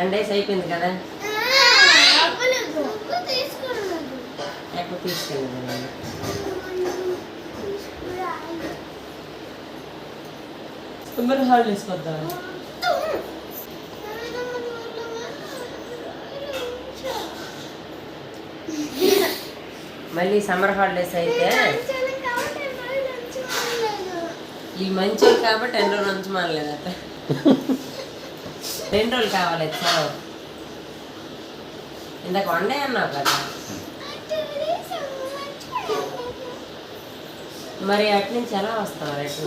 10 days అయిపోయింది కదా. ఎక్కడ తీసుకెళ్ళదు సమ్మర్ హాలిడేస్ వద్దా? మళ్ళీ సమ్మర్ హాలిడేస్ అయితే ఈ మంచి కాబట్టి 2 రోజులు నుంచి మానలేదట. 2 రోజులు కావాలి సెలవు. ఇందాక 1 డే అన్నావు కదా. మరి అటు నుంచి ఎలా వస్తావు? అటు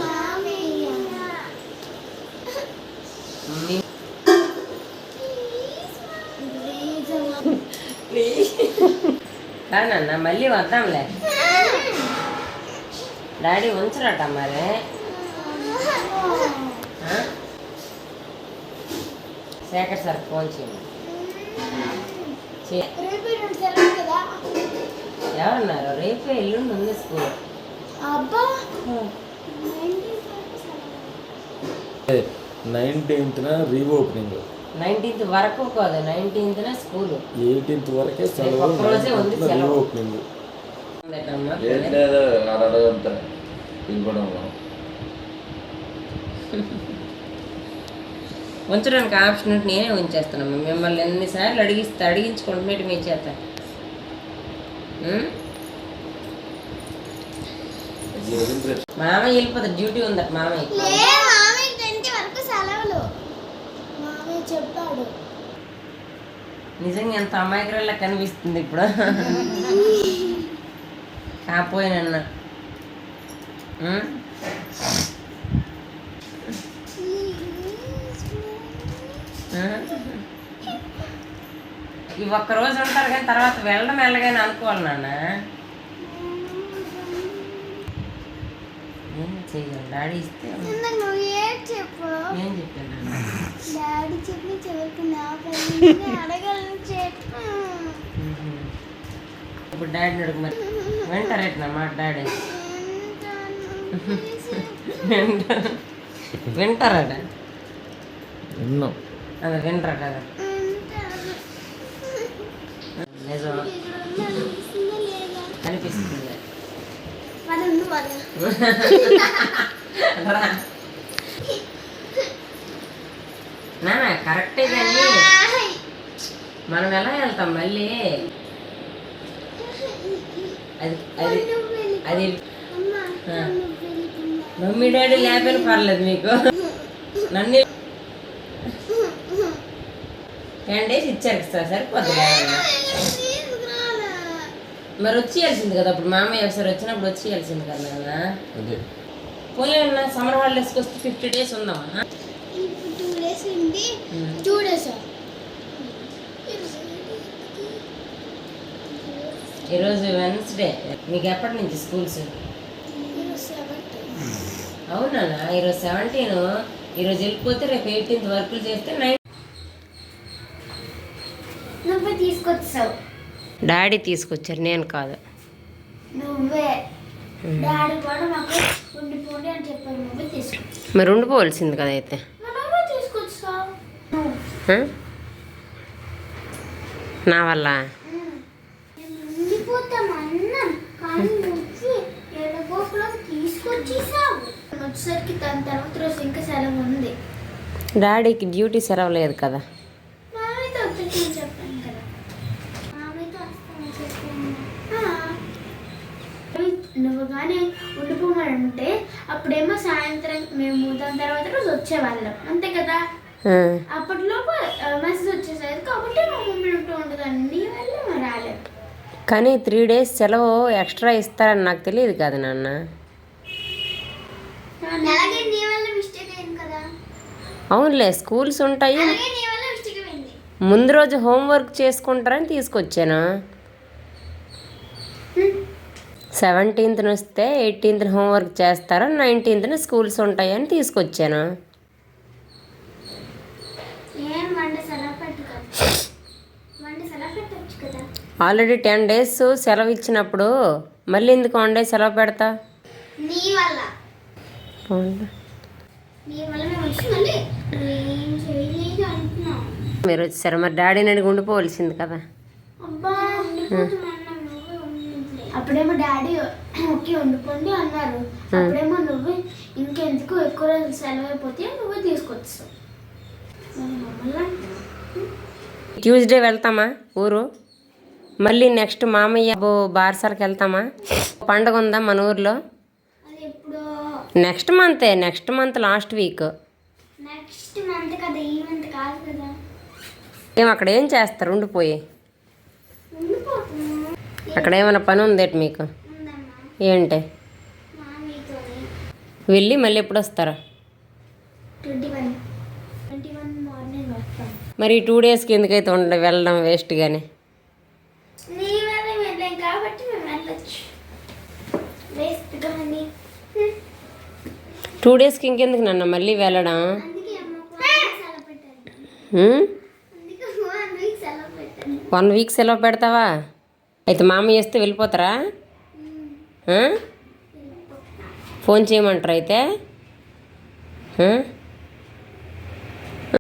కాదన్న మళ్ళీ వద్దాంలే. డాడీ ఉంచరట మరి. శేఖర్ సార్ ఫోన్ చేయండి. ఎవరన్నారు? రేపు ఎల్లుండి ఉంది స్కూల్. 19th reopening. 19th వరకు కాదు, 19th స్కూల్. 18th వరకే సెలవు. రీఓపెనింగ్ ఉంచడానికి ఆప్షన్ ఉంటే నేనే ఉంచేస్తున్నాను. మిమ్మల్ని ఎన్నిసార్లు అడిగించుకుంటున్నట్టు మీ చేత. మామయ్య వెళ్ళిపోతారు, డ్యూటీ ఉందట మామయ్య. నిజంగా ఎంత అమాయకురాల్లా కనిపిస్తుంది ఇప్పుడు. కాపోయినన్నా ఈ ఒక్కరోజు ఉంటారు కానీ తర్వాత వెళ్ళడం వెళ్ళగానే అనుకోవాలి నాన్న. ఏం చెయ్యాలి? డాడీ ఇస్తే ఏం చెప్పాను? డాడీ చెప్పి ఇప్పుడు డాడీని అడుగు మరి. వింటారేట్నా మాట డాడీ? వింటారట. అదే వింటారా కదా? నిజం అనిపిస్తుంది. నాన్న కరెక్టే కానీ మనం ఎలా వెళ్తాం మళ్ళీ? అది అది అది మమ్మీ డాడీ లేకపోయినా పర్లేదు మీకు. నన్ను 10 days ఇచ్చారు సార్, సరిపోద్ది. మరి వచ్చేయాల్సింది కదా అప్పుడు. మామయ్య ఒకసారి వచ్చినప్పుడు వచ్చేయాల్సింది కదా నాన్న. పోలే అన్న సమ్మర్ హాలిడేస్కి వస్తే 50 days ఉందామా? ఈరోజు వెన్స్డే. మీకు ఎప్పటి నుంచి స్కూల్స్? అవునా? ఈరోజు 17. ఈరోజు వెళ్ళిపోతే రేపు 18th వర్కులు చేస్తే 9. తీసుకొచ్చావు. డాడీ తీసుకొచ్చారు, నేను కాదు. నువ్వే. డాడీ కూడా మాకు ఉండిపోండి అని చెప్పారు, నువ్వే తీసుకొచ్చావు. మరి ఉండిపోవాల్సింది కదా అయితే. నువ్వే తీసుకొచ్చావు. నా వల్ల ఉండిపోతాం అన్నాం కానీ నువ్వు ఎడగోపులో తీసుకొచ్చేసావు. వచ్చేసరికి దాని తర్వాత రోజు ఇంకా సెలవు ఉంది. డాడీకి డ్యూటీ సెలవు లేదు కదా. మామయ్యతో వచ్చి చెప్పాను కదా. మామయ్యతో వస్తాను చెప్పాను. నువ్వు కానీ ఉండిపోమంటే అప్పుడేమో సాయంత్రం మేము దాని తర్వాత రోజు వచ్చేవాళ్ళం అంతే కదా. అప్పట్లోపు మెసేజ్ వచ్చేసేది కాబట్టి మా మమ్మీ ఉంటూ ఉంటుంది. అన్ని వల్ల మరి రాలేదు. కానీ 3 days సెలవు ఎక్స్ట్రా ఇస్తారని నాకు తెలియదు కదా నాన్న. అవునులే, స్కూల్స్ ఉంటాయి. ముందు రోజు హోంవర్క్ చేసుకుంటారని తీసుకొచ్చాను. 17th వస్తే 18th హోంవర్క్ చేస్తారా, 19th స్కూల్స్ ఉంటాయని తీసుకొచ్చాను. ఆల్రెడీ 10 days సెలవు ఇచ్చినప్పుడు మళ్ళీ ఎందుకు 1 day సెలవు పెడతా? మీరు వచ్చారు, మరి డాడీని అడిగి ఉండిపోవలసింది కదా. అబ్బా అప్పుడేమో డాడీ ఓకే ఉండిపోండి అన్నారు, అప్పుడేమో నువ్వు ఇంకెందుకు ఎక్కువ రోజులు సెలవు అయిపోతే నువ్వే తీసుకొచ్చావు. ట్యూస్డే వెళ్తామా ఊరు? మళ్ళీ నెక్స్ట్ మామయ్య బార్సర్కి వెళ్తామా? పండగ ఉందా మన ఊర్లో? అది ఎప్పుడు? Next month last week. Next month కదా, ఈ మంత్ కాదు కదా. అక్కడ ఏం చేస్తారు ఉండిపోయి? ఉండిపోతున్నా అక్కడ ఏమైనా పని ఉందేటి మీకు? ఉందమ్మా ఏంటి? మామీతోని. వెళ్ళి మళ్ళీ ఎప్పుడు వస్తారా? 21 మార్నింగ్ వస్తాం. మరి 2 డేస్కి ఎందుకైతే వెళ్ళడం వేస్ట్ కానీ. నీ వల్ల వెళ్ళాం కాబట్టి మేము వెళ్ళొచ్చు, వేస్ట్ కానీ. 2 డేస్కి ఇంకెందుకు నన్ను మళ్ళీ వెళ్ళడం? అందుకే అమ్మ 1 week సెలవు పెట్టాను. అందుకే 1 week సెలవు పెట్టాను. 1 వీక్ సెలవు పెడతావా? అయితే మామయ్య వస్తే వెళ్ళిపోతారా? ఫోన్ చేయమంటారా అయితే?